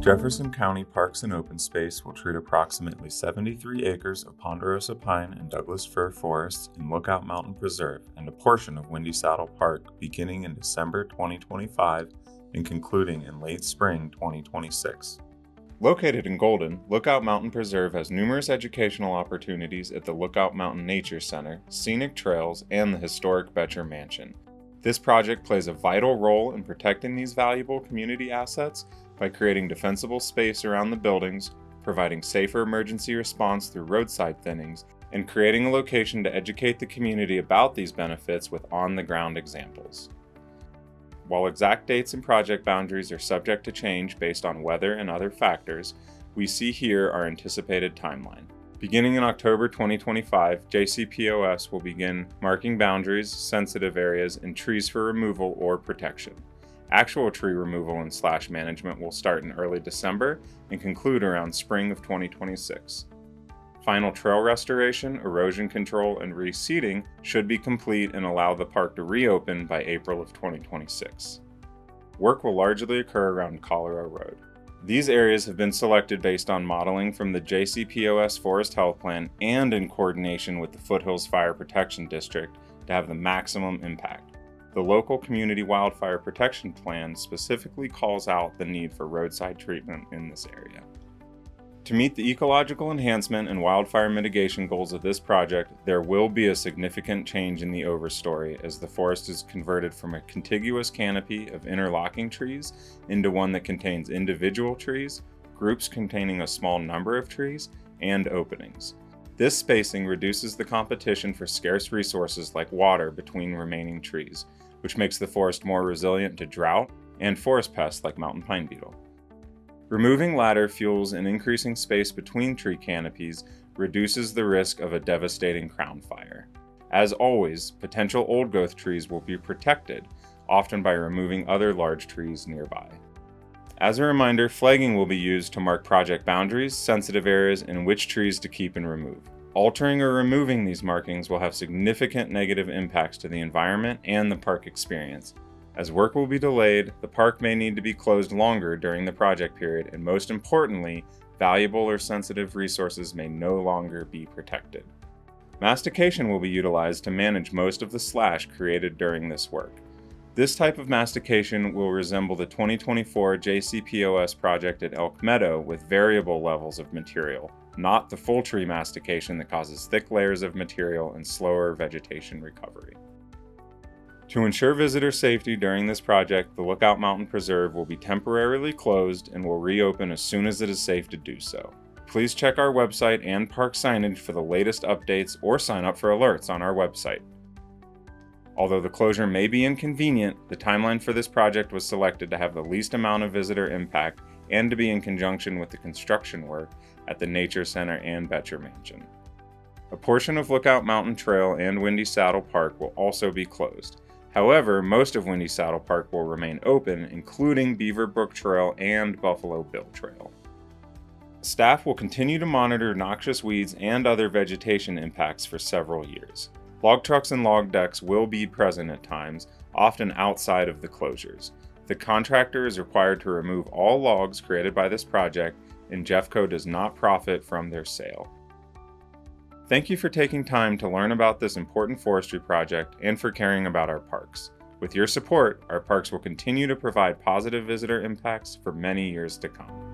Jefferson County Parks and Open Space will treat approximately 73 acres of ponderosa pine and Douglas fir forests in Lookout Mountain Preserve and a portion of Windy Saddle Park beginning in December 2025 and concluding in late spring 2026. Located in Golden, Lookout Mountain Preserve has numerous educational opportunities at the Lookout Mountain Nature Center, scenic trails, and the historic Betcher Mansion. This project plays a vital role in protecting these valuable community assets by creating defensible space around the buildings, providing safer emergency response through roadside thinnings, and creating a location to educate the community about these benefits with on-the-ground examples. While exact dates and project boundaries are subject to change based on weather and other factors, we see here our anticipated timeline. Beginning in October 2025, JCPOS will begin marking boundaries, sensitive areas, and trees for removal or protection. Actual tree removal and slash management will start in early December and conclude around spring of 2026. Final trail restoration, erosion control, and reseeding should be complete and allow the park to reopen by April of 2026. Work will largely occur around Colorado Road. These areas have been selected based on modeling from the JCPOS Forest Health Plan and in coordination with the Foothills Fire Protection District to have the maximum impact. The local Community Wildfire Protection Plan specifically calls out the need for roadside treatment in this area. To meet the ecological enhancement and wildfire mitigation goals of this project, there will be a significant change in the overstory as the forest is converted from a contiguous canopy of interlocking trees into one that contains individual trees, groups containing a small number of trees, and openings. This spacing reduces the competition for scarce resources like water between remaining trees, which makes the forest more resilient to drought and forest pests like mountain pine beetle. Removing ladder fuels and increasing space between tree canopies reduces the risk of a devastating crown fire. As always, potential old growth trees will be protected, often by removing other large trees nearby. As a reminder, flagging will be used to mark project boundaries, sensitive areas, and which trees to keep and remove. Altering or removing these markings will have significant negative impacts to the environment and the park experience. As work will be delayed, the park may need to be closed longer during the project period, and most importantly, valuable or sensitive resources may no longer be protected. Mastication will be utilized to manage most of the slash created during this work. This type of mastication will resemble the 2024 JCPOS project at Elk Meadow with variable levels of material, not the full tree mastication that causes thick layers of material and slower vegetation recovery. To ensure visitor safety during this project, the Lookout Mountain Preserve will be temporarily closed and will reopen as soon as it is safe to do so. Please check our website and park signage for the latest updates or sign up for alerts on our website. Although the closure may be inconvenient, the timeline for this project was selected to have the least amount of visitor impact and to be in conjunction with the construction work at the Nature Center and Betcher Mansion. A portion of Lookout Mountain Trail and Windy Saddle Park will also be closed. However, most of Windy Saddle Park will remain open, including Beaver Brook Trail and Buffalo Bill Trail. Staff will continue to monitor noxious weeds and other vegetation impacts for several years. Log trucks and log decks will be present at times, often outside of the closures. The contractor is required to remove all logs created by this project, and Jeffco does not profit from their sale. Thank you for taking time to learn about this important forestry project and for caring about our parks. With your support, our parks will continue to provide positive visitor impacts for many years to come.